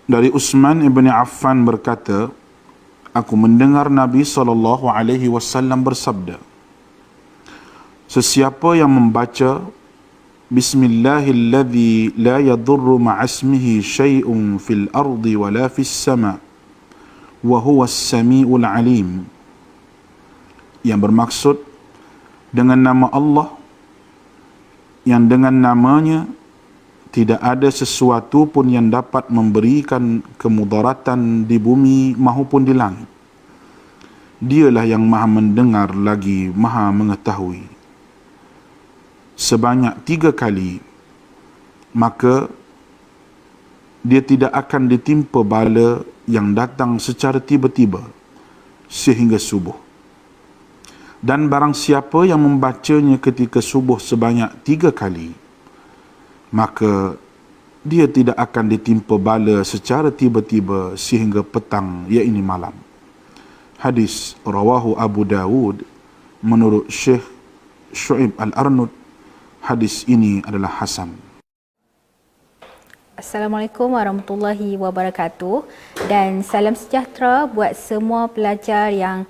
Dari Utsman ibn Affan berkata, aku mendengar Nabi SAW bersabda, sesiapa yang membaca Bismillahilladzi la yadurru ma'asmihi syai'un fil ardi wala fis sama' wa huwas sami'ul alim, yang bermaksud dengan nama Allah yang dengan namanya tidak ada sesuatu pun yang dapat memberikan kemudaratan di bumi maupun di langit. Dialah yang maha mendengar lagi maha mengetahui. Sebanyak 3 kali, maka dia tidak akan ditimpa bala yang datang secara tiba-tiba sehingga subuh. Dan barang siapa yang membacanya ketika subuh sebanyak 3 kali, maka dia tidak akan ditimpa bala secara tiba-tiba sehingga petang, iaitu malam. Hadis rawahu Abu Dawud menurut Syekh Syu'ib Al-Arnud. Hadis ini adalah hasan. Assalamualaikum warahmatullahi wabarakatuh, dan salam sejahtera buat semua pelajar yang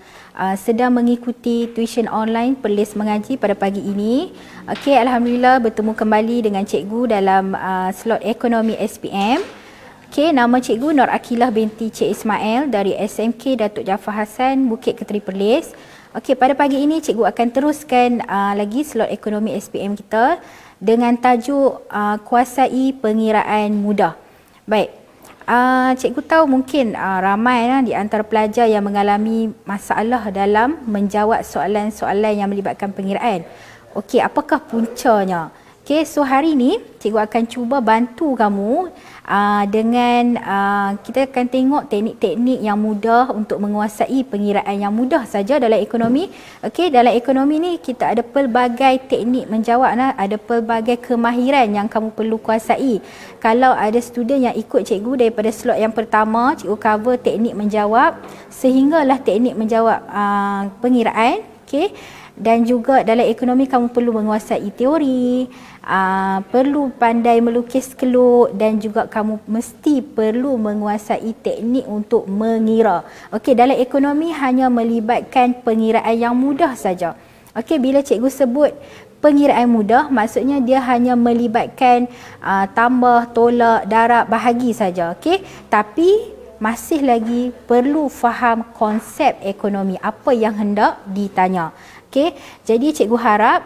sedang mengikuti tuition online Perlis Mengaji pada pagi ini. Okey, alhamdulillah bertemu kembali dengan cikgu dalam slot ekonomi SPM. Okey, nama cikgu Nur Akilah binti Cik Ismail dari SMK Datuk Jaafar Hassan, Bukit Keteri Perlis. Okey, pada pagi ini cikgu akan teruskan lagi slot ekonomi SPM kita dengan tajuk kuasai pengiraan mudah. Baik, cikgu tahu mungkin ramai di antara pelajar yang mengalami masalah dalam menjawab soalan-soalan yang melibatkan pengiraan. Okey, apakah puncanya? Okey, so hari ini cikgu akan cuba bantu kamu dengan kita akan tengok teknik-teknik yang mudah untuk menguasai pengiraan yang mudah saja dalam ekonomi. Okey, dalam ekonomi ni kita ada pelbagai teknik menjawab, ada pelbagai kemahiran yang kamu perlu kuasai. Kalau ada student yang ikut cikgu daripada slot yang pertama, cikgu cover teknik menjawab sehinggalah teknik menjawab pengiraan. Okey, dan juga dalam ekonomi kamu perlu menguasai teori, perlu pandai melukis keluk, dan juga kamu mesti perlu menguasai teknik untuk mengira. Okey, dalam ekonomi hanya melibatkan pengiraan yang mudah saja. Okey, bila cikgu sebut pengiraan mudah, maksudnya dia hanya melibatkan tambah, tolak, darab, bahagi saja. Okey, tapi masih lagi perlu faham konsep ekonomi, apa yang hendak ditanya. Okey, jadi cikgu harap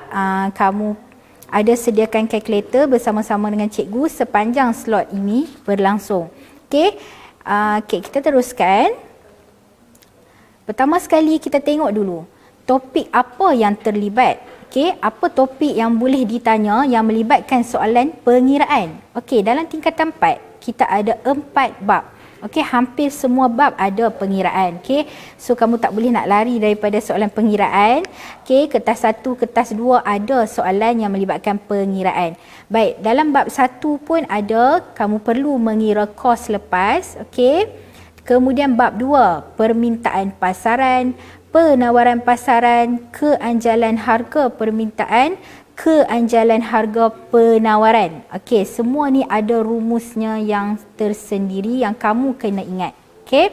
kamu ada sediakan kalkulator bersama-sama dengan cikgu sepanjang slot ini berlangsung. Okey, kita teruskan. Pertama sekali kita tengok dulu topik apa yang terlibat. Okey, apa topik yang boleh ditanya yang melibatkan soalan pengiraan. Okey, dalam tingkatan 4 kita ada 4 bab. Okey, hampir semua bab ada pengiraan. Okey, so kamu tak boleh nak lari daripada soalan pengiraan. Okey, kertas 1, kertas 2 ada soalan yang melibatkan pengiraan. Baik, dalam bab 1 pun ada, kamu perlu mengira kos lepas. Okey, kemudian bab 2, permintaan pasaran, penawaran pasaran, keanjalan harga permintaan, keanjalan harga penawaran. Okey, semua ni ada rumusnya yang tersendiri yang kamu kena ingat. Okey.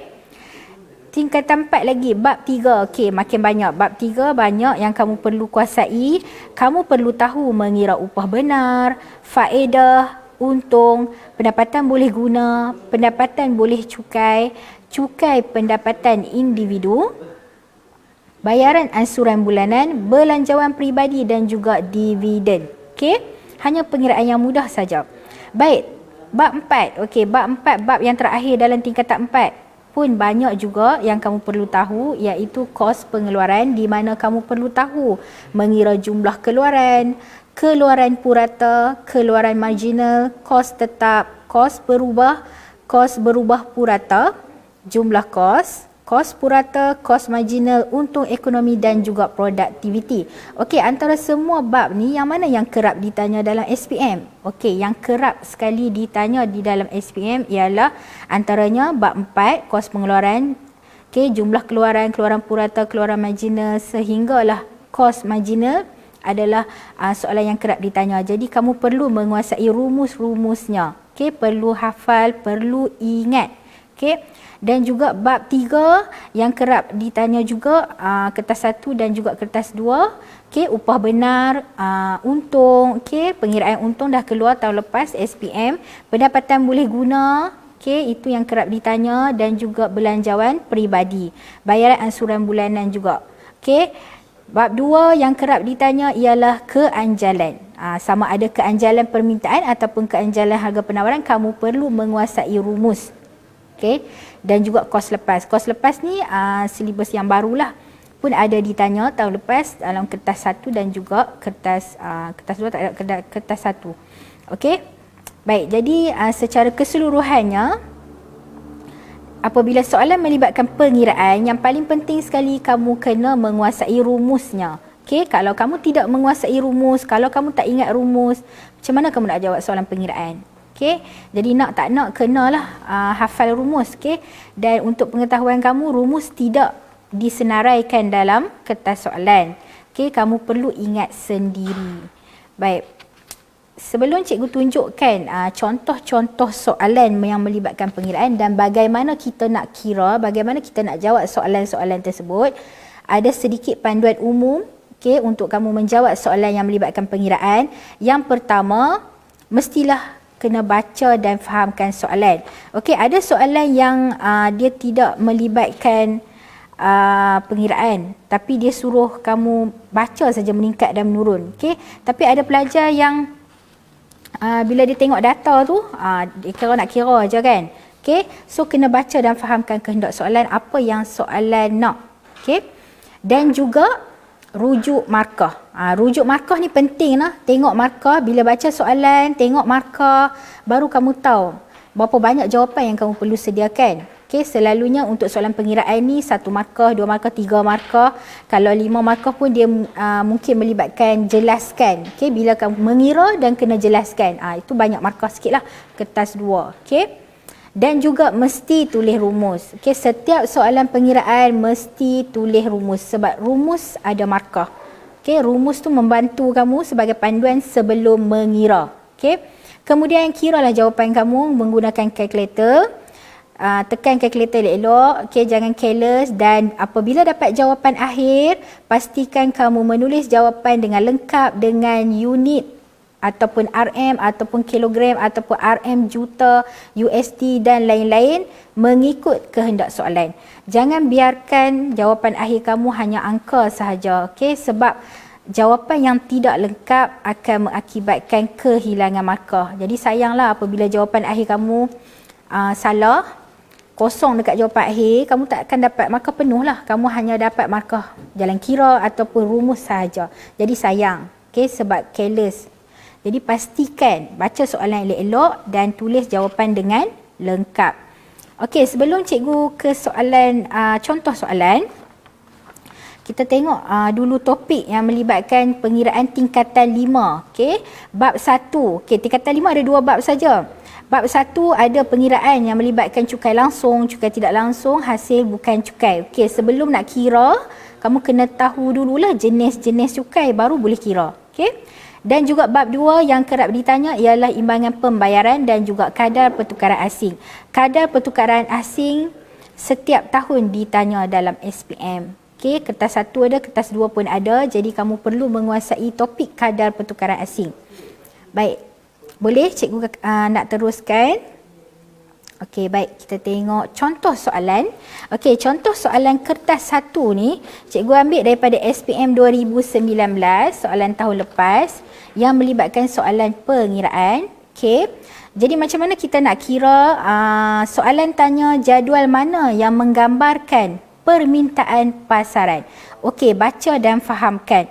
Tingkatan 4 lagi, bab 3. Okey, makin banyak. Bab 3 banyak yang kamu perlu kuasai. Kamu perlu tahu mengira upah benar, faedah, untung, pendapatan boleh guna, pendapatan boleh cukai, cukai pendapatan individu, bayaran ansuran bulanan, belanjawan peribadi dan juga dividen. Okey, hanya pengiraan yang mudah saja. Baik, bab 4. Okey, bab 4, bab yang terakhir dalam tingkatan 4 pun banyak juga yang kamu perlu tahu, iaitu kos pengeluaran, di mana kamu perlu tahu mengira jumlah keluaran, keluaran purata, keluaran marginal, kos tetap, kos berubah purata, jumlah kos, kos purata, kos marginal, untung ekonomi dan juga produktiviti. Okey, antara semua bab ni yang mana yang kerap ditanya dalam SPM? Okey, yang kerap sekali ditanya di dalam SPM ialah antaranya bab 4, kos pengeluaran, okey, jumlah keluaran, keluaran purata, keluaran marginal, sehinggalah kos marginal adalah soalan yang kerap ditanya. Jadi kamu perlu menguasai rumus-rumusnya. Okey, perlu hafal, perlu ingat. Okey. Dan juga bab 3 yang kerap ditanya juga, kertas 1 dan juga kertas 2. Okey, upah benar, untung, okey, pengiraan untung dah keluar tahun lepas SPM, pendapatan boleh guna, okey, itu yang kerap ditanya, dan juga belanjawan peribadi, bayaran ansuran bulanan juga. Okey. Bab 2 yang kerap ditanya ialah keanjalan. Sama ada keanjalan permintaan ataupun keanjalan harga penawaran, kamu perlu menguasai rumus. Okey. Dan juga kos lepas. Kos lepas ni silibus yang barulah, pun ada ditanya tahun lepas dalam kertas 1 dan juga kertas 2 tak ada, kertas 1. Okey. Baik, jadi secara keseluruhannya, apabila soalan melibatkan pengiraan, yang paling penting sekali kamu kena menguasai rumusnya. Okey, kalau kamu tidak menguasai rumus, kalau kamu tak ingat rumus, macam mana kamu nak jawab soalan pengiraan? Okey, jadi nak tak nak kenalah hafal rumus. Okey, dan untuk pengetahuan kamu, rumus tidak disenaraikan dalam kertas soalan. Okey, kamu perlu ingat sendiri. Baik. Sebelum cikgu tunjukkan contoh-contoh soalan yang melibatkan pengiraan dan bagaimana kita nak kira, bagaimana kita nak jawab soalan-soalan tersebut, ada sedikit panduan umum, okey, untuk kamu menjawab soalan yang melibatkan pengiraan. Yang pertama, mestilah kena baca dan fahamkan soalan. Okey, ada soalan yang dia tidak melibatkan pengiraan, tapi dia suruh kamu baca saja meningkat dan menurun. Okey, tapi ada pelajar yang bila dia tengok data tu, dia kira nak kira aja kan. Okey, so kena baca dan fahamkan kehendak soalan, apa yang soalan nak. Okey, dan juga rujuk markah. Rujuk markah ni penting lah. Tengok markah, bila baca soalan, tengok markah, baru kamu tahu berapa banyak jawapan yang kamu perlu sediakan. Okey, selalunya untuk soalan pengiraan ni 1 markah, 2 markah, 3 markah. Kalau 5 markah pun dia mungkin melibatkan jelaskan. Okey, bila kamu mengira dan kena jelaskan. Itu banyak markah sikit lah, kertas 2. Okey. Dan juga mesti tulis rumus. Okey, setiap soalan pengiraan mesti tulis rumus sebab rumus ada markah. Okey, rumus tu membantu kamu sebagai panduan sebelum mengira. Okey. Kemudian kiralah jawapan kamu menggunakan kalkulator. Tekan kalkulator elok-elok, okey, jangan careless, dan apabila dapat jawapan akhir, pastikan kamu menulis jawapan dengan lengkap dengan unit ataupun RM ataupun kilogram ataupun RM juta, USD dan lain-lain mengikut kehendak soalan. Jangan biarkan jawapan akhir kamu hanya angka sahaja, okey, sebab jawapan yang tidak lengkap akan mengakibatkan kehilangan markah. Jadi sayanglah apabila jawapan akhir kamu salah, kosong dekat jawapan akhir, kamu tak akan dapat markah penuh lah. Kamu hanya dapat markah jalan kira ataupun rumus sahaja. Jadi sayang, okay, sebab careless. Jadi pastikan baca soalan elok-elok dan tulis jawapan dengan lengkap. Okey, sebelum cikgu ke soalan, contoh soalan, kita tengok dulu topik yang melibatkan pengiraan tingkatan 5. Okey, bab 1. Okey, tingkatan 5 ada 2 bab saja. Bab 1 ada pengiraan yang melibatkan cukai langsung, cukai tidak langsung, hasil bukan cukai. Okey, sebelum nak kira, kamu kena tahu dululah jenis-jenis cukai baru boleh kira. Okey. Dan juga bab 2 yang kerap ditanya ialah imbangan pembayaran dan juga kadar pertukaran asing. Kadar pertukaran asing setiap tahun ditanya dalam SPM. Okey, kertas 1 ada, kertas 2 pun ada. Jadi kamu perlu menguasai topik kadar pertukaran asing. Baik. Boleh cikgu nak teruskan? Okey, baik, kita tengok contoh soalan. Okey, contoh soalan kertas 1 ni cikgu ambil daripada SPM 2019, soalan tahun lepas yang melibatkan soalan pengiraan. Okey. Jadi macam mana kita nak kira? Soalan tanya jadual mana yang menggambarkan permintaan pasaran. Okey, baca dan fahamkan.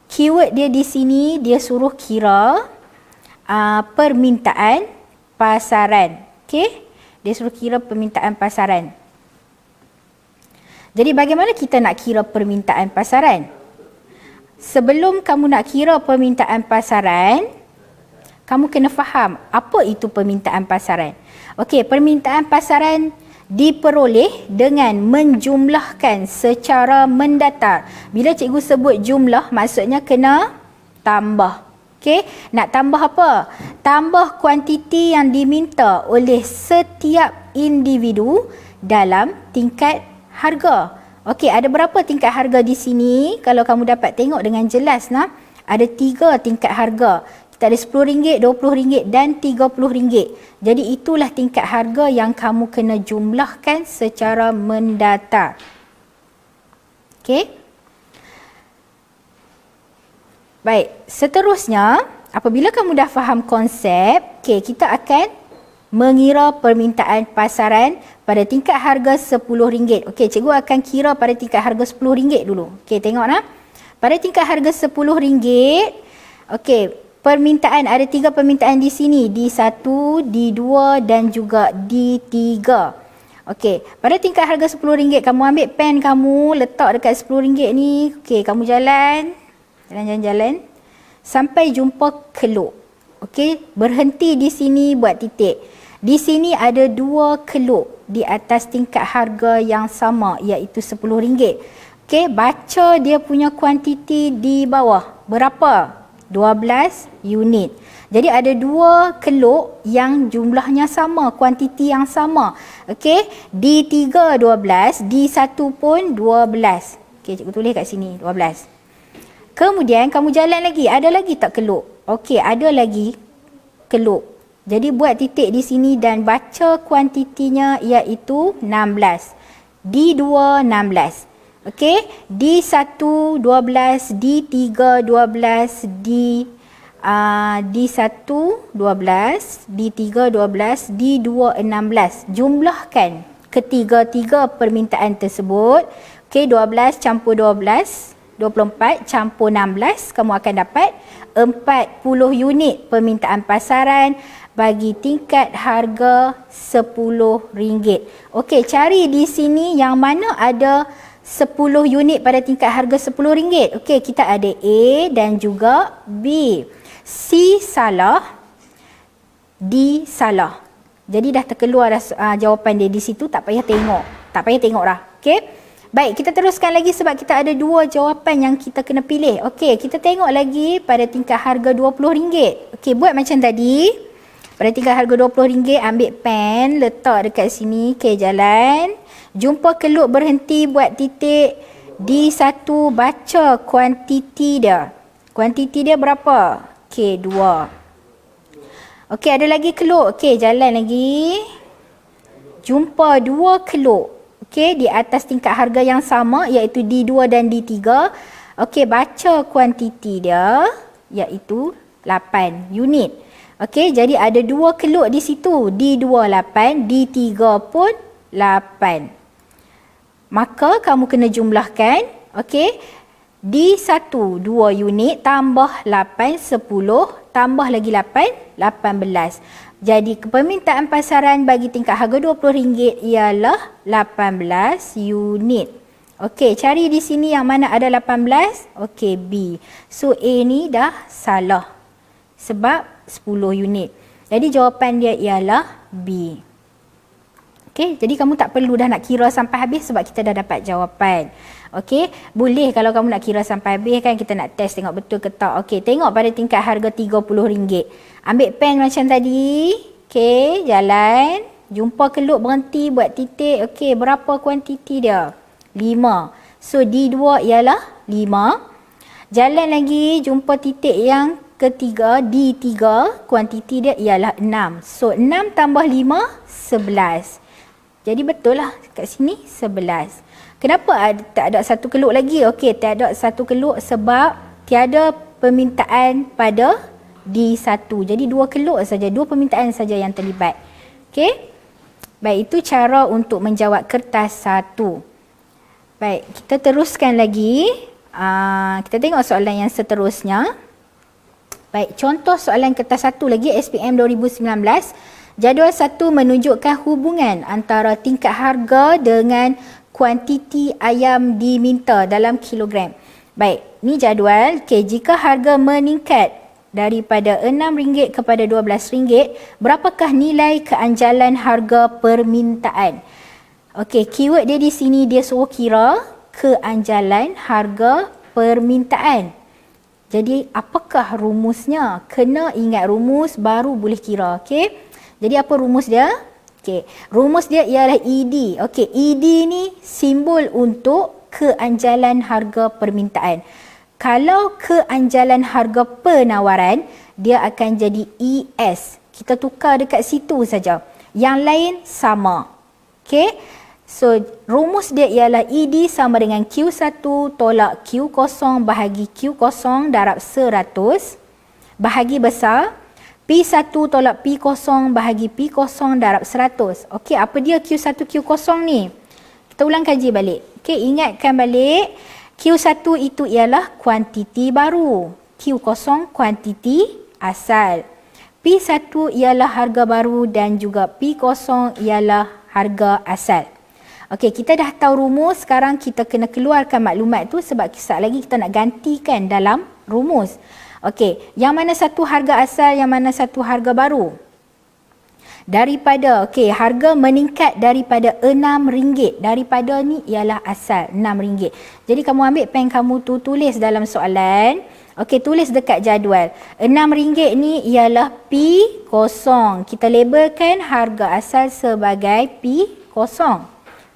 Keyword dia di sini dia suruh kira permintaan pasaran. Okey, dia suruh kira permintaan pasaran. Jadi bagaimana kita nak kira permintaan pasaran? Sebelum kamu nak kira permintaan pasaran, kamu kena faham apa itu permintaan pasaran. Okey, permintaan pasaran diperoleh dengan menjumlahkan secara mendatar. Bila cikgu sebut jumlah, maksudnya kena tambah. Okey, nak tambah apa? tambah kuantiti yang diminta oleh setiap individu dalam tingkat harga. Okey, ada berapa tingkat harga di sini? Kalau kamu dapat tengok dengan jelas nah, ada 3 tingkat harga. Kita ada RM10, RM20 dan RM30. Jadi itulah tingkat harga yang kamu kena jumlahkan secara mendatar. Okey. Baik, seterusnya apabila kamu dah faham konsep, kita akan mengira permintaan pasaran pada tingkat harga RM10. Cikgu akan kira pada tingkat harga RM10 dulu. Tengok nah. Pada tingkat harga RM10, permintaan ada 3 permintaan di sini, D1, D2 dan juga D3. Pada tingkat harga RM10, kamu ambil pen kamu, letak dekat RM10 ni. Kamu jalan sampai jumpa keluk. Berhenti di sini buat titik. Di sini ada 2 keluk di atas tingkat harga yang sama, iaitu RM10. Baca dia punya kuantiti di bawah. Berapa? 12 unit. Jadi ada 2 keluk yang jumlahnya sama, kuantiti yang sama. D3 12, D1 pun 12. Cikgu tulis kat sini 12. Kemudian kamu jalan lagi, ada lagi tak keluk? Ada lagi keluk. Jadi buat titik di sini dan baca kuantitinya, iaitu 16. D2 16. D1 12, D3 12, D1 12, D3 12, D2 16. Jumlahkan ketiga-tiga permintaan tersebut. 12 campur 12, 24 campur 16, kamu akan dapat 40 unit permintaan pasaran bagi tingkat harga RM10. Cari di sini yang mana ada 10 unit pada tingkat harga RM10. Kita ada A dan juga B. C salah, D salah. Jadi dah terkeluar jawapan dia di situ, tak payah tengok dah. Baik, kita teruskan lagi sebab kita ada 2 jawapan yang kita kena pilih. Kita tengok lagi pada tingkat harga RM20. Buat macam tadi. Pada tingkat harga RM20, ambil pen, letak dekat sini. Jalan. Jumpa keluk, berhenti, buat titik. D1, baca kuantiti dia. Kuantiti dia berapa? 2. Ada lagi keluk. Jalan lagi. Jumpa 2 keluk. Di atas tingkat harga yang sama, iaitu D2 dan D3. Baca kuantiti dia, iaitu 8 unit. Jadi ada 2 keluk di situ. D2 8, D3 pun 8. Maka kamu kena jumlahkan. D1 2 unit tambah 8 10 tambah lagi 8 18. Jadi permintaan pasaran bagi tingkat harga RM20 ialah 18 unit. Cari di sini yang mana ada 18. B. So A ni dah salah sebab 10 unit. Jadi jawapan dia ialah B. Jadi kamu tak perlu dah nak kira sampai habis sebab kita dah dapat jawapan. Boleh kalau kamu nak kira sampai habis kan, kita nak test tengok betul ke tak. Tengok pada tingkat harga RM30. Ambil pen macam tadi. Jalan. Jumpa keluk, berhenti, buat titik. Berapa kuantiti dia? 5. So D2 ialah 5. Jalan lagi, jumpa titik yang ketiga, D3. Kuantiti dia ialah 6. So 6 tambah 5, 11. Jadi betul lah kat sini 11. Kenapa tak ada satu keluk lagi? Tak ada satu keluk sebab tiada permintaan pada D1. Jadi 2 keluk saja, 2 permintaan saja yang terlibat. Baik, itu cara untuk menjawab kertas 1. Baik, kita teruskan lagi. Kita tengok soalan yang seterusnya. Baik, contoh soalan kertas 1 lagi, SPM 2019. Jadual 1 menunjukkan hubungan antara tingkat harga dengan kuantiti ayam diminta dalam kilogram. Baik, ni jadual. Jika harga meningkat daripada RM6 kepada RM12, berapakah nilai keanjalan harga permintaan? Keyword dia di sini dia suruh kira keanjalan harga permintaan. Jadi apakah rumusnya? Kena ingat rumus baru boleh kira. Okey. Jadi apa rumus dia? Okey. Rumus dia ialah ED. Okey, ED ni simbol untuk keanjalan harga permintaan. Kalau keanjalan harga penawaran, dia akan jadi ES. Kita tukar dekat situ saja. Yang lain sama. Okey. So, rumus dia ialah ED sama dengan Q1 tolak Q0 bahagi Q0 darab 100 bahagi besar P1 tolak P0 bahagi P0 darab 100. Okey, apa dia Q1 Q0 ni? Kita ulang kaji balik. Okey, ingatkan balik. Q1 itu ialah kuantiti baru. Q0 kuantiti asal. P1 ialah harga baru dan juga P0 ialah harga asal. Okey, kita dah tahu rumus, sekarang kita kena keluarkan maklumat tu sebab sekejap lagi kita nak gantikan dalam rumus. Okey, yang mana satu harga asal, yang mana satu harga baru? Daripada, okey, harga meningkat daripada RM6. Daripada ni ialah asal, RM6. Jadi kamu ambil pen kamu tu, tulis dalam soalan. Okey, tulis dekat jadual. RM6 ni ialah P0. Kita labelkan harga asal sebagai P0.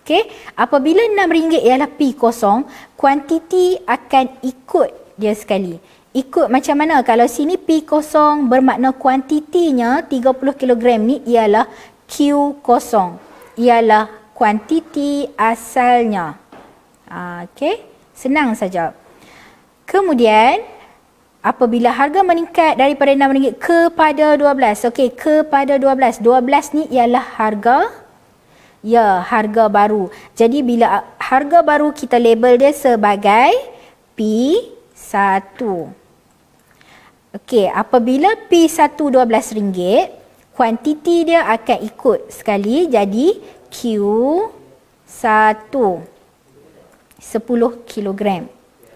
Okey, apabila RM6 ialah P0, kuantiti akan ikut dia sekali. Ikut macam mana? Kalau sini P0 bermakna kuantitinya 30 kg ni ialah Q0. Ialah kuantiti asalnya. Okey, senang saja. Kemudian, apabila harga meningkat daripada RM6 kepada 12. Okey, kepada 12. 12 ni ialah harga harga baru. Jadi bila harga baru kita label dia sebagai P1. Okey, apabila P1 RM12, kuantiti dia akan ikut sekali jadi Q1 10 kg.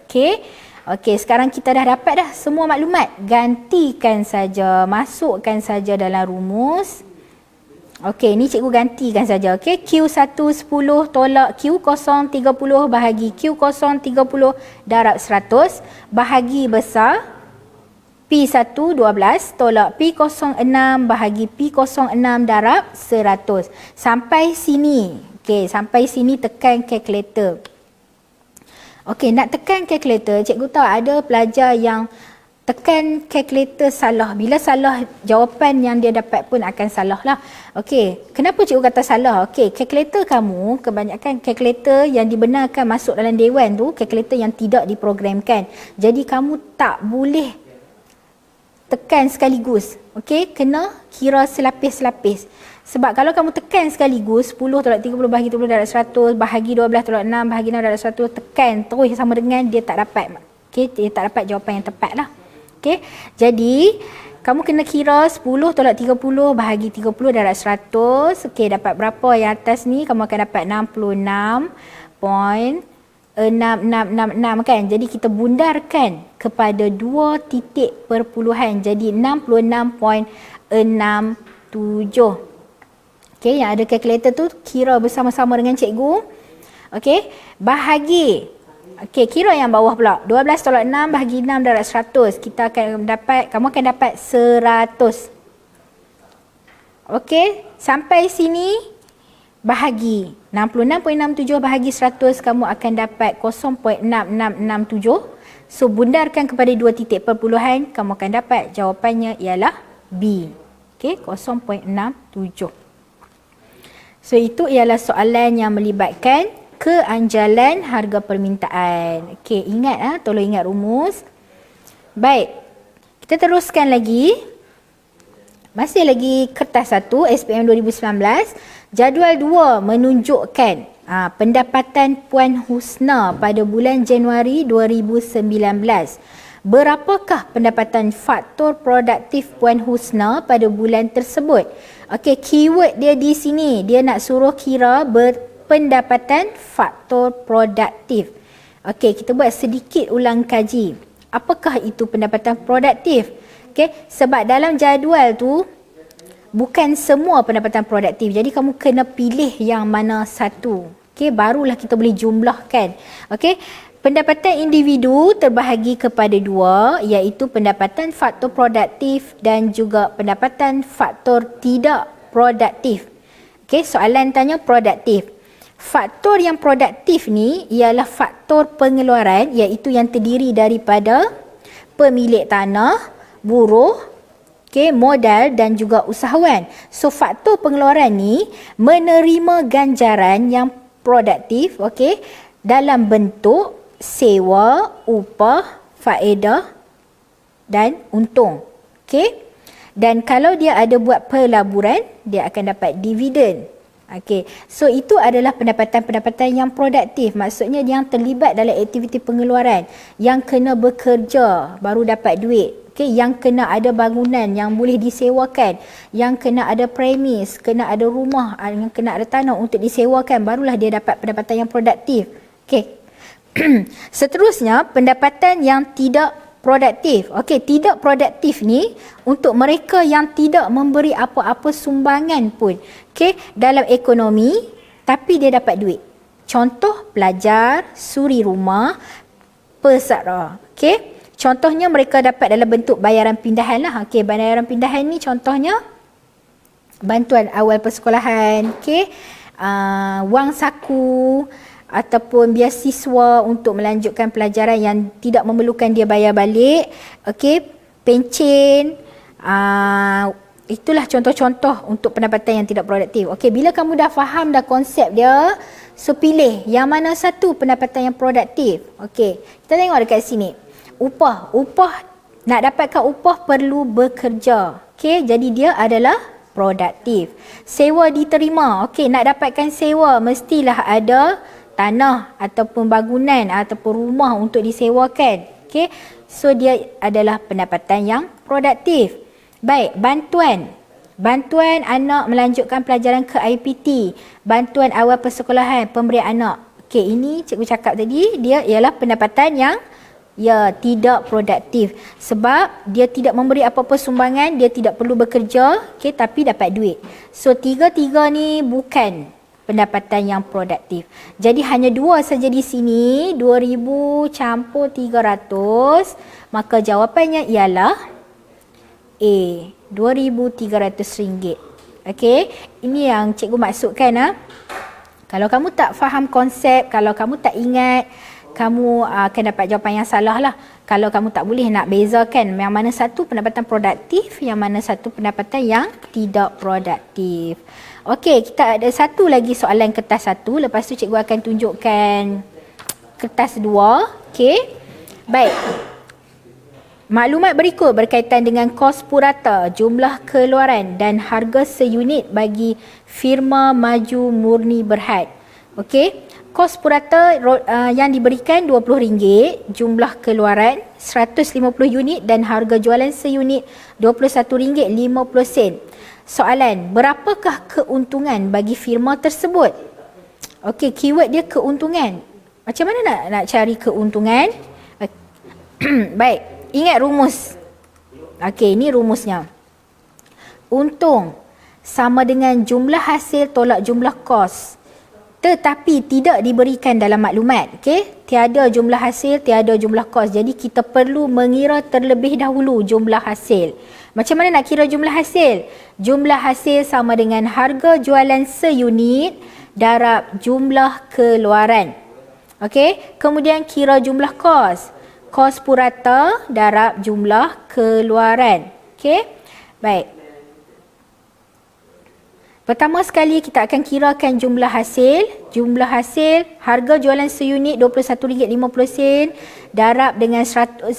Okey. Okey, sekarang kita dah dapat dah semua maklumat. Gantikan saja, masukkan saja dalam rumus. Okey, ni cikgu gantikan saja. Okey, Q1 10 tolak Q0 30 bahagi Q0 30 darab 100 bahagi besar P1 12 tolak P0 6 bahagi P0 6 darab 100. Sampai sini. Okey, sampai sini tekan kalkulator. Okey, nak tekan kalkulator, cikgu tahu ada pelajar yang tekan kalkulator salah. Bila salah, jawapan yang dia dapat pun akan salah lah. Okey, kenapa cikgu kata salah? Okey, kalkulator kamu, kebanyakan kalkulator yang dibenarkan masuk dalam dewan tu, kalkulator yang tidak diprogramkan. Jadi kamu tak boleh tekan sekaligus. Okey, kena kira selapis-selapis. Sebab kalau kamu tekan sekaligus, 10 tolak 30 bahagi 30 darab 100, bahagi 12 tolak 6, bahagi 6 darab 100, tekan terus sama dengan dia tak dapat. Okey, dia tak dapat jawapan yang tepat lah. Okey, jadi kamu kena kira 10 tolak 30 bahagi 30 darab 100. Okey, dapat berapa yang atas ni? Kamu akan dapat 66.6666 kan? Jadi kita bundarkan kepada 2 titik perpuluhan. Jadi 66.67. Okey, yang ada kalkulator tu kira bersama-sama dengan cikgu. Okey, bahagi. Okey, kira yang bawah pula. 12 tolak 6 bahagi 6 darab 100. Kita akan dapat, kamu akan dapat 100. Okey, sampai sini bahagi. 66.67 bahagi 100, kamu akan dapat 0.6667. So, bundarkan kepada 2 titik perpuluhan, kamu akan dapat jawapannya ialah B. Okey, 0.67. So, itu ialah soalan yang melibatkan keanjalan harga permintaan. Okey, ingat tolong ingat rumus. Baik, kita teruskan lagi. Masih lagi kertas 1 SPM 2019. Jadual 2 menunjukkan pendapatan Puan Husna pada bulan Januari 2019. Berapakah pendapatan faktor produktif Puan Husna pada bulan tersebut? Okey, keyword dia di sini. Dia nak suruh kira pendapatan faktor produktif. Okey, kita buat sedikit ulang kaji. Apakah itu pendapatan produktif? Okey, sebab dalam jadual tu bukan semua pendapatan produktif. Jadi kamu kena pilih yang mana satu. Okey, barulah kita boleh jumlahkan. Okey, pendapatan individu terbahagi kepada dua, iaitu pendapatan faktor produktif dan juga pendapatan faktor tidak produktif. Okey, soalan tanya produktif. Faktor yang produktif ni ialah faktor pengeluaran, iaitu yang terdiri daripada pemilik tanah, buruh, modal dan juga usahawan. So faktor pengeluaran ni menerima ganjaran yang produktif, dalam bentuk sewa, upah, faedah dan untung. Dan kalau dia ada buat pelaburan, dia akan dapat dividen. So itu adalah pendapatan-pendapatan yang produktif. Maksudnya yang terlibat dalam aktiviti pengeluaran, yang kena bekerja baru dapat duit. Yang kena ada bangunan yang boleh disewakan, yang kena ada premis, kena ada rumah, yang kena ada tanah untuk disewakan, barulah dia dapat pendapatan yang produktif. Seterusnya, pendapatan yang tidak produktif. Tidak produktif ni untuk mereka yang tidak memberi apa-apa sumbangan pun dalam ekonomi, tapi dia dapat duit. Contoh, pelajar, suri rumah, pesara. Contohnya mereka dapat dalam bentuk bayaran pindahan lah. Bayaran pindahan ni contohnya bantuan awal persekolahan, wang saku, ataupun biasiswa untuk melanjutkan pelajaran yang tidak memerlukan dia bayar balik, pencen, itulah contoh-contoh untuk pendapatan yang tidak produktif. Bila kamu dah faham dah konsep dia, so pilih yang mana satu pendapatan yang produktif. Kita tengok dekat sini. Upah, nak dapatkan upah perlu bekerja. Jadi dia adalah produktif. Sewa diterima. Nak dapatkan sewa mestilah ada tanah ataupun bangunan ataupun rumah untuk disewakan. So dia adalah pendapatan yang produktif. Baik, bantuan anak melanjutkan pelajaran ke IPT, bantuan awal persekolahan, pemberian anak. Ini cikgu cakap tadi, dia ialah pendapatan yang tidak produktif, sebab dia tidak memberi apa-apa sumbangan, dia tidak perlu bekerja, tapi dapat duit. So tiga-tiga ni bukan pendapatan yang produktif. Jadi hanya dua saja di sini, 2000 campur 300, maka jawapannya ialah A, RM2,300. Ini yang cikgu maksudkan. Kalau kamu tak faham konsep, kalau kamu tak ingat, kamu akan dapat jawapan yang salah lah. Kalau kamu tak boleh nak bezakan yang mana satu pendapatan produktif, yang mana satu pendapatan yang tidak produktif. Kita ada satu lagi soalan kertas 1. Lepas tu cikgu akan tunjukkan kertas 2. Baik. Maklumat berikut berkaitan dengan kos purata, jumlah keluaran dan harga seunit bagi firma maju murni Berhad. Kos purata yang diberikan RM20, jumlah keluaran 150 unit dan harga jualan seunit RM21.50. Soalan, berapakah keuntungan bagi firma tersebut? Keyword dia keuntungan. Macam mana nak cari keuntungan? Baik, ingat rumus. Ini rumusnya. Untung sama dengan jumlah hasil tolak jumlah kos, tetapi tidak diberikan dalam maklumat. Tiada jumlah hasil, tiada jumlah kos. Jadi kita perlu mengira terlebih dahulu jumlah hasil. Macam mana nak kira jumlah hasil? Jumlah hasil sama dengan harga jualan seunit darab jumlah keluaran. Kemudian kira jumlah kos. Kos purata darab jumlah keluaran. Baik. Pertama sekali kita akan kirakan jumlah hasil. Jumlah hasil, harga jualan seunit RM21.50 darab dengan 150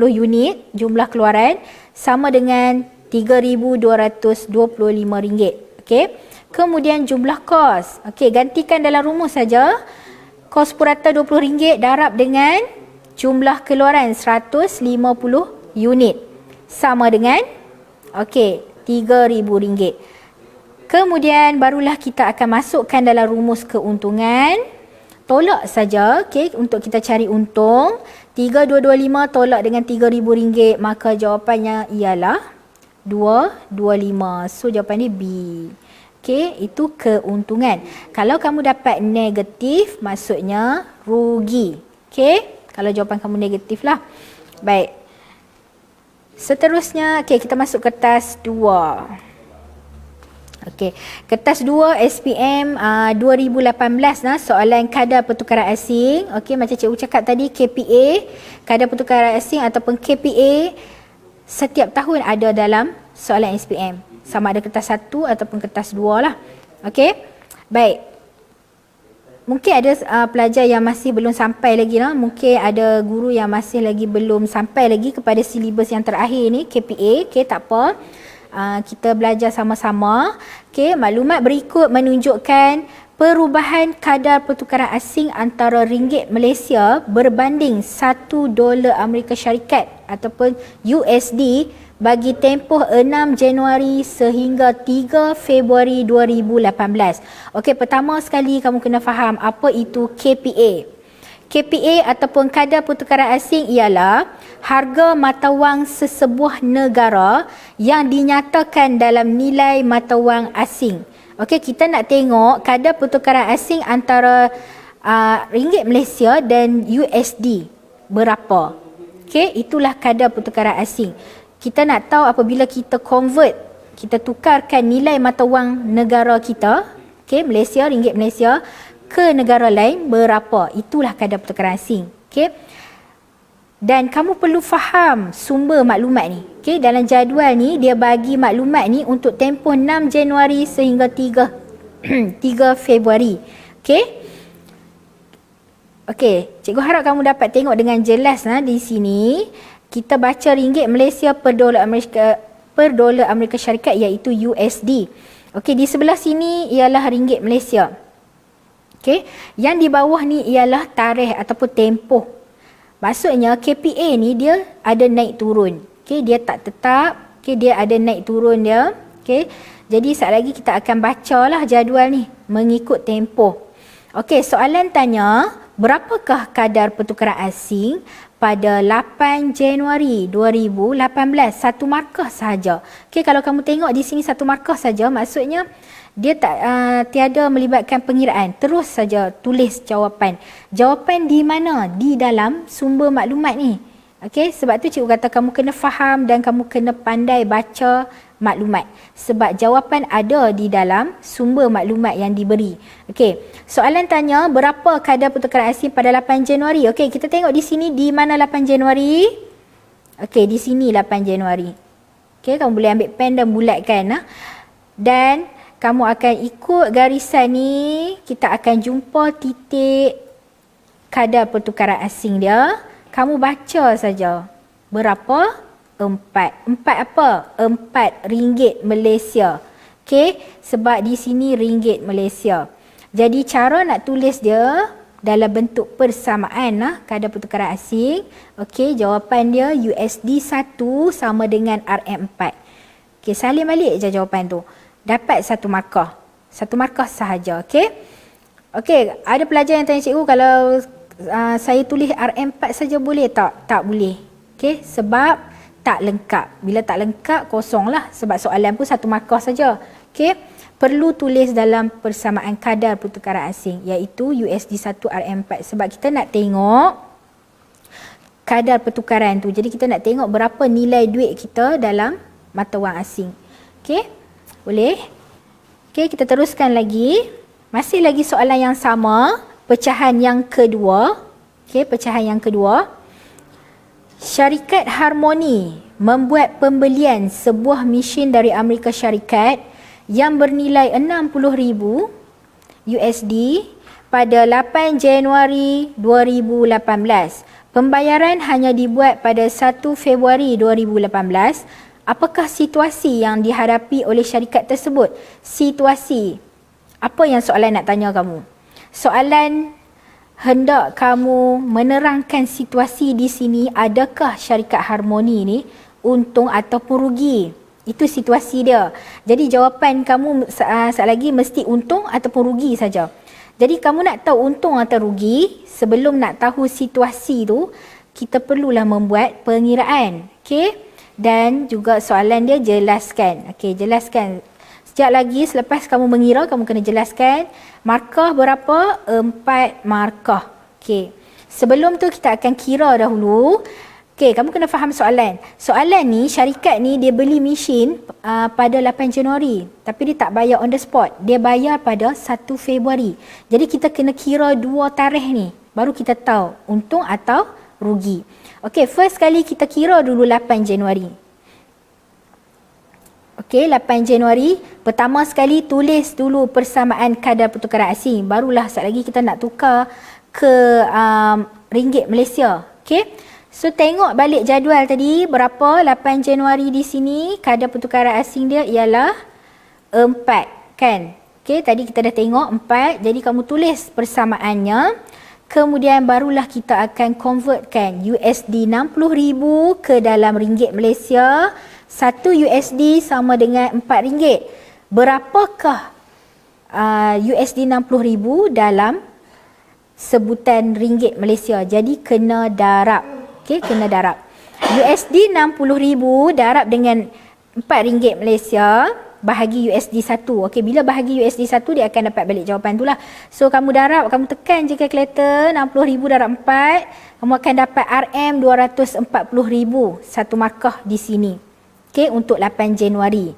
unit jumlah keluaran sama dengan RM3,225. Kemudian jumlah kos. Gantikan dalam rumus saja. Kos purata RM20 darab dengan jumlah keluaran 150 unit sama dengan RM3,000. Kemudian barulah kita akan masukkan dalam rumus keuntungan. Tolak saja untuk kita cari untung. 3,225 tolak dengan RM3,000, maka jawapannya ialah 225. So jawapan dia B. Itu keuntungan. Kalau kamu dapat negatif, maksudnya rugi. Okey, kalau jawapan kamu negatif lah. Baik. Seterusnya, okey, kita masuk kertas 2. Okey, kertas 2 SPM 2018 soalan kadar pertukaran asing. Okey, macam cikgu cakap tadi, KPA, kadar pertukaran asing ataupun KPA setiap tahun ada dalam soalan SPM. Sama ada kertas 1 ataupun kertas 2 lah. Okey. Baik. Mungkin ada pelajar yang masih belum sampai lagi lah. Mungkin ada guru yang masih lagi belum sampai lagi kepada silibus yang terakhir ni, KPA. Okey, tak apa. Kita belajar sama-sama. Okey, maklumat berikut menunjukkan perubahan kadar pertukaran asing antara ringgit Malaysia berbanding $1 Amerika Syarikat ataupun USD bagi tempoh 6 Januari sehingga 3 Februari 2018. Okey, pertama sekali kamu kena faham apa itu KPA. KPA ataupun kadar pertukaran asing ialah harga mata wang sesebuah negara yang dinyatakan dalam nilai mata wang asing. Okey, kita nak tengok kadar pertukaran asing antara ringgit Malaysia dan USD berapa. Okey, itulah kadar pertukaran asing. Kita nak tahu apabila kita convert, kita tukarkan nilai mata wang negara kita, okey, Malaysia, ringgit Malaysia ke negara lain berapa. Itulah kadar pertukaran asing. Okey. Dan kamu perlu faham sumber maklumat ni. Okey, dalam jadual ni dia bagi maklumat ni untuk tempoh 6 Januari sehingga 3 Februari. Okey. Okey, cikgu harap kamu dapat tengok dengan jelas di sini. Kita baca ringgit Malaysia per dolar Amerika Syarikat iaitu USD. Okey, di sebelah sini ialah ringgit Malaysia. Okey, yang di bawah ni ialah tarikh ataupun tempoh. Maksudnya KPA ni dia ada naik turun. Okey, dia tak tetap. Okey, dia ada naik turun dia. Okey, jadi sekejap lagi kita akan bacalah jadual ni mengikut tempoh. Okey, soalan tanya, berapakah kadar pertukaran asing pada 8 Januari 2018? Satu markah sahaja. Okey, kalau kamu tengok di sini satu markah saja, maksudnya dia tak tiada melibatkan pengiraan. Terus saja tulis jawapan. Jawapan di mana? Di dalam sumber maklumat ni. Okey, sebab tu cikgu kata kamu kena faham dan kamu kena pandai baca maklumat. Sebab jawapan ada di dalam sumber maklumat yang diberi. Okey, soalan tanya berapa kadar pertukaran asing pada 8 Januari? Okey, kita tengok di sini di mana 8 Januari? Okey, di sini 8 Januari. Okey, kamu boleh ambil pen dan bulatkan. Dan kamu akan ikut garisan ni, kita akan jumpa titik kadar pertukaran asing dia. Kamu baca saja. Berapa? 4. 4 apa? 4 ringgit Malaysia. Okey, sebab di sini ringgit Malaysia. Jadi cara nak tulis dia dalam bentuk persamaan kadar pertukaran asing. Okey, jawapan dia USD 1 sama dengan RM4. Okey, salin balik je jawapan tu. Dapat satu markah. Satu markah sahaja. Okey. Okey, ada pelajar yang tanya cikgu, kalau saya tulis RM4 saja boleh tak? Tak boleh. Okey, sebab tak lengkap. Bila tak lengkap, kosonglah. Sebab soalan pun satu markah saja. Okey, perlu tulis dalam persamaan kadar pertukaran asing, iaitu USD 1 RM4. Sebab kita nak tengok kadar pertukaran tu. Jadi kita nak tengok berapa nilai duit kita dalam mata wang asing. Okey, boleh? Okey, kita teruskan lagi. Masih lagi soalan yang sama, pecahan yang kedua. Okey, pecahan yang kedua. Syarikat Harmoni membuat pembelian sebuah mesin dari Amerika Syarikat yang bernilai 60,000 USD pada 8 Januari 2018. Pembayaran hanya dibuat pada 1 Februari 2018. Apakah situasi yang dihadapi oleh syarikat tersebut? Situasi. Apa yang soalan nak tanya kamu? Soalan hendak kamu menerangkan situasi di sini, adakah syarikat Harmoni ni untung ataupun rugi? Itu situasi dia. Jadi jawapan kamu sekali lagi mesti untung ataupun rugi saja. Jadi kamu nak tahu untung atau rugi, sebelum nak tahu situasi tu, kita perlulah membuat pengiraan. Okey? Dan juga soalan dia jelaskan. Okey, jelaskan. Sekejap lagi selepas kamu mengira, kamu kena jelaskan markah berapa? 4 markah. Okey. Sebelum tu kita akan kira dahulu. Okey, kamu kena faham soalan. Soalan ni, syarikat ni dia beli mesin pada 8 Januari. Tapi dia tak bayar on the spot. Dia bayar pada 1 Februari. Jadi kita kena kira dua tarikh ni. Baru kita tahu untung atau rugi. Okey, first kali kita kira dulu 8 Januari. Okey, 8 Januari. Pertama sekali tulis dulu persamaan kadar pertukaran asing. Barulah sekejap lagi kita nak tukar ke ringgit Malaysia. Okey. So tengok balik jadual tadi berapa 8 Januari di sini kadar pertukaran asing dia ialah 4 kan. Okey, tadi kita dah tengok 4. Jadi kamu tulis persamaannya. Kemudian barulah kita akan convertkan USD 60,000 ke dalam ringgit Malaysia. 1 USD sama dengan 4 ringgit. Berapakah USD 60,000 dalam sebutan ringgit Malaysia? Jadi kena darab. Okey, kena darab. USD 60,000 darab dengan 4 ringgit Malaysia bahagi USD 1. Okey, bila bahagi USD 1 dia akan dapat balik jawapan tu lah. So kamu darab, kamu tekan je kalkulator 60,000 darab 4, kamu akan dapat RM 240,000 satu markah di sini. Okey, untuk 8 Januari.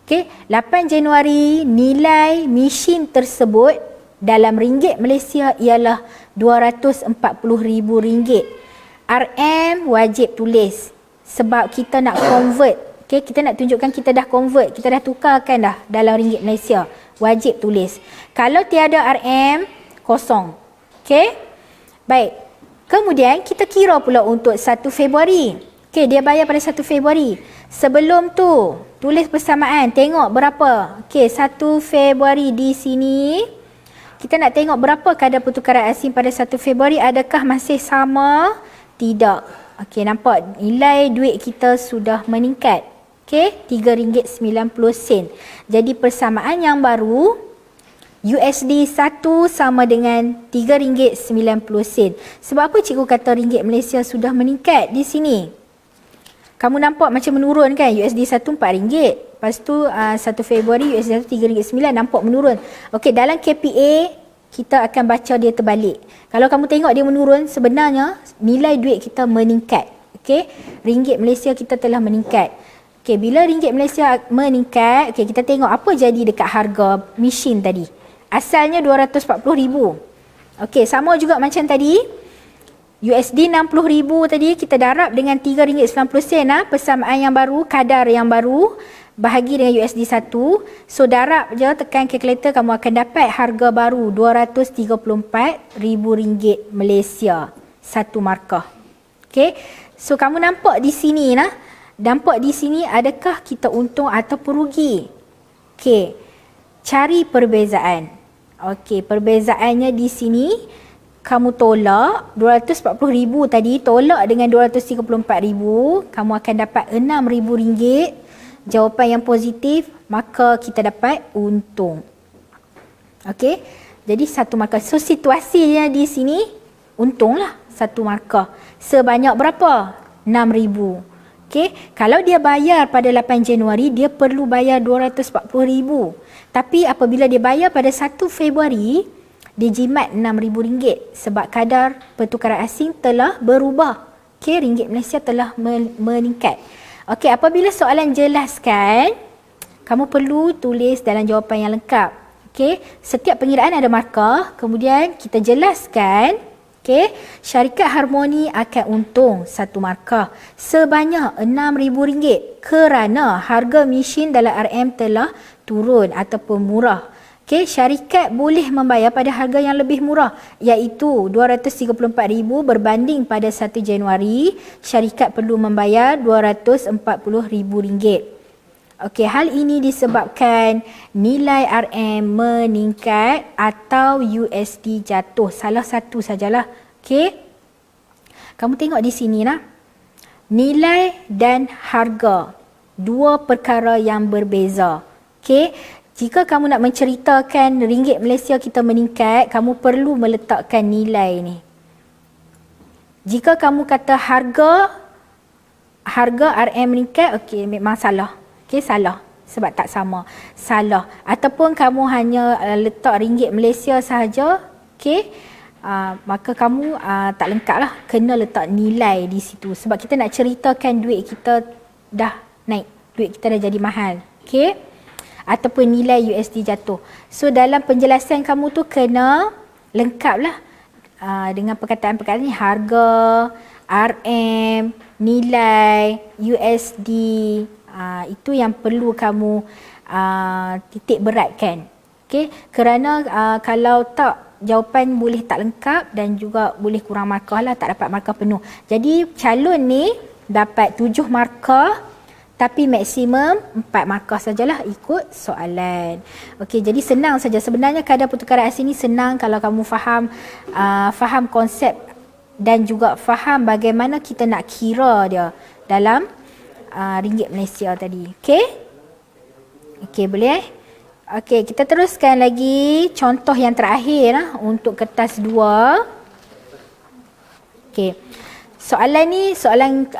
Okey, 8 Januari nilai mesin tersebut dalam ringgit Malaysia ialah RM240,000. RM wajib tulis sebab kita nak convert. Okay, kita nak tunjukkan kita dah convert, kita dah tukarkan dah dalam ringgit Malaysia. Wajib tulis. Kalau tiada RM, kosong. Okay, baik. Kemudian kita kira pula untuk 1 Februari. Okay, dia bayar pada 1 Februari. Sebelum tu, tulis persamaan. Tengok berapa. Okay, 1 Februari di sini. Kita nak tengok berapa kadar pertukaran asing pada 1 Februari. Adakah masih sama? Tidak. Okey, nampak nilai duit kita sudah meningkat. Okey, RM3.90. Jadi persamaan yang baru USD 1 sama dengan RM3.90. Sebab apa cikgu kata ringgit Malaysia sudah meningkat di sini? Kamu nampak macam menurun kan? USD 1 RM4. Lepas tu 1 Februari USD 1 RM3.9 nampak menurun. Okey, dalam KPA kita akan baca dia terbalik. Kalau kamu tengok dia menurun, sebenarnya nilai duit kita meningkat. Okey, ringgit Malaysia kita telah meningkat. Okey, bila ringgit Malaysia meningkat, okey, kita tengok apa jadi dekat harga mesin tadi. Asalnya 240,000. Okey, sama juga macam tadi. USD 60,000 tadi kita darab dengan RM3.90 persamaan yang baru, kadar yang baru. Bahagi dengan USD 1. So darab je, tekan kalkulator, kamu akan dapat harga baru RM234,000 Malaysia satu markah. Okey. So kamu nampak di sini nah. Nampak di sini adakah kita untung atau rugi? Okey. Cari perbezaan. Okey, perbezaannya di sini kamu tolak 240,000 tadi, tolak dengan 234,000, kamu akan dapat RM6,000. Jawapan yang positif, maka kita dapat untung. Okey, jadi satu markah. So situasinya di sini untunglah satu markah. Sebanyak berapa? 6,000. Okey, kalau dia bayar pada 8 Januari, dia perlu bayar 240,000. Tapi apabila dia bayar pada 1 Februari, dia jimat RM6,000 sebab kadar pertukaran asing telah berubah. Okey, ringgit Malaysia telah meningkat. Okey, apabila soalan jelaskan, kamu perlu tulis dalam jawapan yang lengkap. Okey, setiap pengiraan ada markah, kemudian kita jelaskan, okey, syarikat Harmoni akan untung satu markah sebanyak RM6,000 kerana harga mesin dalam RM telah turun ataupun murah. Okey, syarikat boleh membayar pada harga yang lebih murah iaitu RM234,000 berbanding pada 1 Januari syarikat perlu membayar RM240,000. Okey, hal ini disebabkan nilai RM meningkat atau USD jatuh. Salah satu sajalah. Okey. Kamu tengok di sini nah. Nilai dan harga, dua perkara yang berbeza. Okey. Jika kamu nak menceritakan ringgit Malaysia kita meningkat, kamu perlu meletakkan nilai ni. Jika kamu kata harga RM meningkat, okey, memang salah. Okey, salah. Sebab tak sama. Salah. Ataupun kamu hanya letak ringgit Malaysia sahaja, okey, maka kamu tak lengkap lah, kena letak nilai di situ sebab kita nak ceritakan duit kita dah naik, duit kita dah jadi mahal, okey, ataupun nilai USD jatuh. So dalam penjelasan kamu tu kena lengkap lah dengan perkataan-perkataan ni, harga, RM, nilai, USD, itu yang perlu kamu titik beratkan, okey, kerana kalau tak, jawapan boleh tak lengkap dan juga boleh kurang markah lah, tak dapat markah penuh. Jadi calon ni dapat 7 markah tapi maksimum 4 markah sajalah ikut soalan. Okey, jadi senang saja. Sebenarnya kadar pertukaran asing ni senang kalau kamu faham konsep dan juga faham bagaimana kita nak kira dia dalam ringgit Malaysia tadi. Okey? Okey, boleh? Okey, kita teruskan lagi contoh yang terakhir untuk kertas 2. Okey. Soalan ni soalan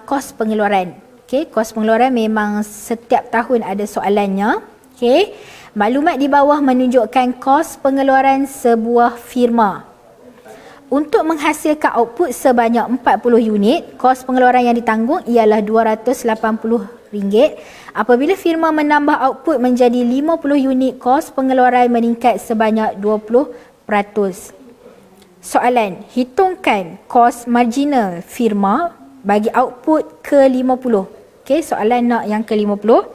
kos pengeluaran. Okey, kos pengeluaran memang setiap tahun ada soalannya. Okey. Maklumat di bawah menunjukkan kos pengeluaran sebuah firma. Untuk menghasilkan output sebanyak 40 unit, kos pengeluaran yang ditanggung ialah RM280. Apabila firma menambah output menjadi 50 unit, kos pengeluaran meningkat sebanyak 20%. Soalan, hitungkan kos marginal firma bagi output ke-50. Okey, soalan nak yang ke-50.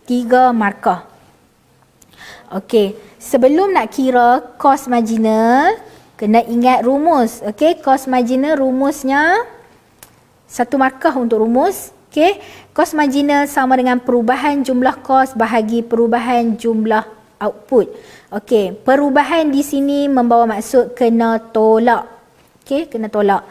3 markah. Okey, sebelum nak kira kos marginal, kena ingat rumus. Okey, kos marginal rumusnya 1 markah untuk rumus. Okey, kos marginal sama dengan perubahan jumlah kos bahagi perubahan jumlah output. Okey, perubahan di sini membawa maksud kena tolak. Okey, kena tolak.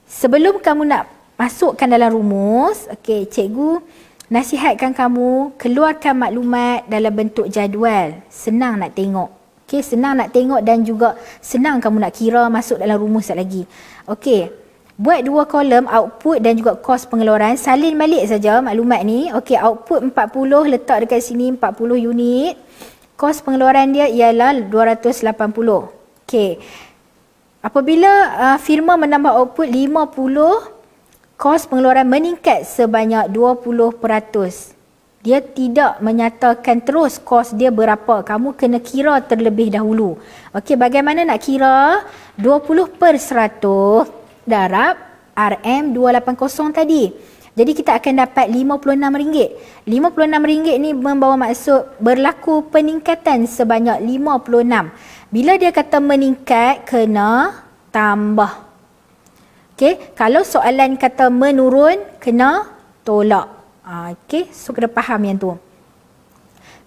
Sebelum kamu nak masukkan dalam rumus, okey, cikgu nasihatkan kamu keluarkan maklumat dalam bentuk jadual. Senang nak tengok. Okey, senang nak tengok dan juga senang kamu nak kira masuk dalam rumus lagi. Okey. Buat 2 kolom output dan juga kos pengeluaran, salin balik saja maklumat ni. Okey, output 40 letak dekat sini 40 unit. Kos pengeluaran dia ialah 280. Okey. Apabila firma menambah output 50, kos pengeluaran meningkat sebanyak 20%. Dia tidak menyatakan terus kos dia berapa. Kamu kena kira terlebih dahulu. Okey, bagaimana nak kira? 20% darab RM280 tadi. Jadi kita akan dapat RM56. RM56 ni membawa maksud berlaku peningkatan sebanyak 56. Bila dia kata meningkat, kena tambah. Okey, kalau soalan kata menurun, kena tolak. Okey, so kena faham yang tu.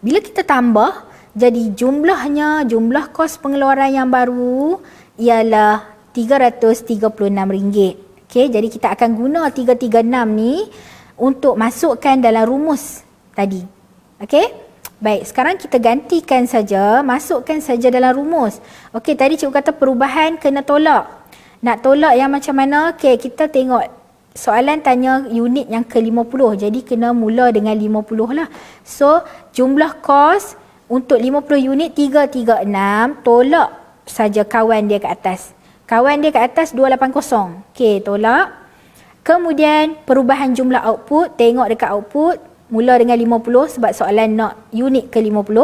Bila kita tambah, jadi jumlah kos pengeluaran yang baru ialah RM336. Okey, jadi kita akan guna 336 ni untuk masukkan dalam rumus tadi. Okey? Baik, sekarang kita gantikan saja, masukkan saja dalam rumus. Okey, tadi cikgu kata perubahan kena tolak. Nak tolak yang macam mana? Okey, kita tengok soalan tanya unit yang ke-50. Jadi kena mula dengan 50 lah. So, jumlah kos untuk 50 unit 336, tolak saja kawan dia ke atas. Kawan dia ke atas 280. Okey, tolak. Kemudian perubahan jumlah output, tengok dekat output, mula dengan 50 sebab soalan nak unit ke-50.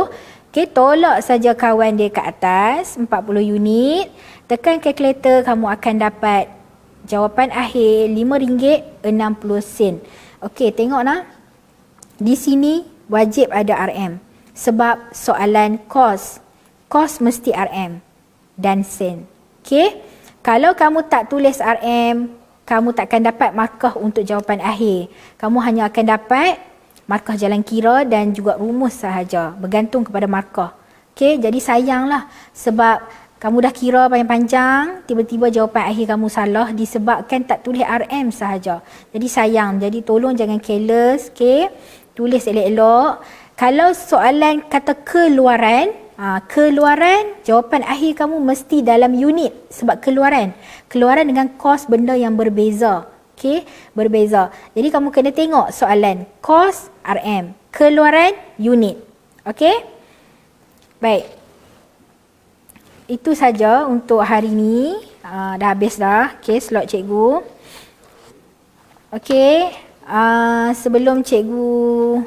Okey, tolak saja kawan dia ke atas, 40 unit. Tekan kalkulator, kamu akan dapat jawapan akhir RM5.60. Okey, tengok nah. Di sini wajib ada RM sebab soalan kos. Kos mesti RM dan sen. Okey. Kalau kamu tak tulis RM, kamu takkan dapat markah untuk jawapan akhir. Kamu hanya akan dapat markah jalan kira dan juga rumus sahaja, bergantung kepada markah. Okey, jadi sayanglah sebab kamu dah kira panjang-panjang, tiba-tiba jawapan akhir kamu salah disebabkan tak tulis RM sahaja. Jadi sayang. Jadi tolong jangan careless, okey? Tulis elok-elok. Kalau soalan kata keluaran, keluaran, jawapan akhir kamu mesti dalam unit sebab keluaran. Keluaran dengan kos benda yang berbeza. Okey, berbeza. Jadi kamu kena tengok soalan kos RM, keluaran unit. Okey? Baik. itu saja untuk hari ini. Dah habis dah. Okey, slot cikgu. Okey. Sebelum cikgu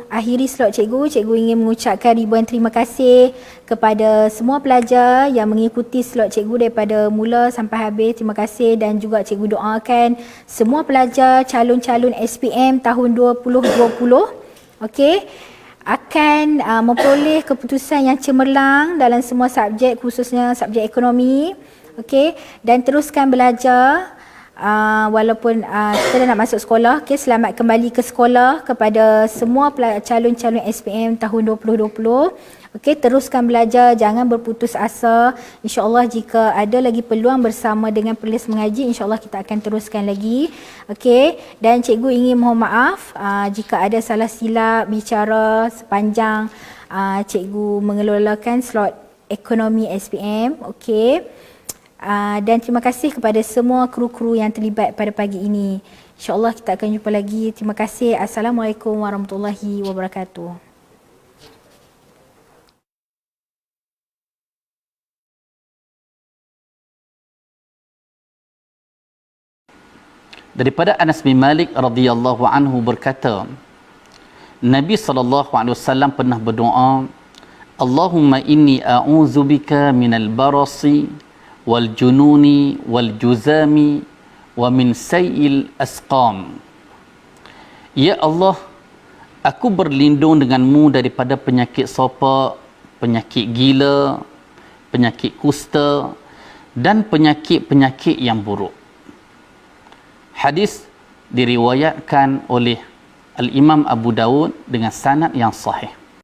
akhiri slot cikgu, cikgu ingin mengucapkan ribuan terima kasih kepada semua pelajar yang mengikuti slot cikgu daripada mula sampai habis. Terima kasih, dan juga cikgu doakan semua pelajar calon-calon SPM tahun 2020 okey, akan memperoleh keputusan yang cemerlang dalam semua subjek, khususnya subjek ekonomi. Okey, dan teruskan belajar. Walaupun kita dah nak masuk sekolah. Okay, selamat kembali ke sekolah kepada semua calon-calon SPM tahun 2020. Okay, teruskan belajar, jangan berputus asa. InsyaAllah jika ada lagi peluang bersama dengan Perlis Mengaji, insyaAllah kita akan teruskan lagi. Okay, dan cikgu ingin mohon maaf jika ada salah silap bicara sepanjang cikgu mengelolakan slot ekonomi SPM. Okay. Dan terima kasih kepada semua kru-kru yang terlibat pada pagi ini. InsyaAllah kita akan jumpa lagi. Terima kasih. Assalamualaikum warahmatullahi wabarakatuh. Daripada Anas bin Malik radhiyallahu anhu berkata, Nabi SAW pernah berdoa, Allahumma inni a'udzubika minal barasi wal jununi wal juzami wa min sayil asqam. Ya Allah, aku berlindung denganmu daripada penyakit sopak, penyakit gila, penyakit kusta dan penyakit-penyakit yang buruk. Hadis diriwayatkan oleh Al-Imam Abu Dawud dengan sanad yang sahih.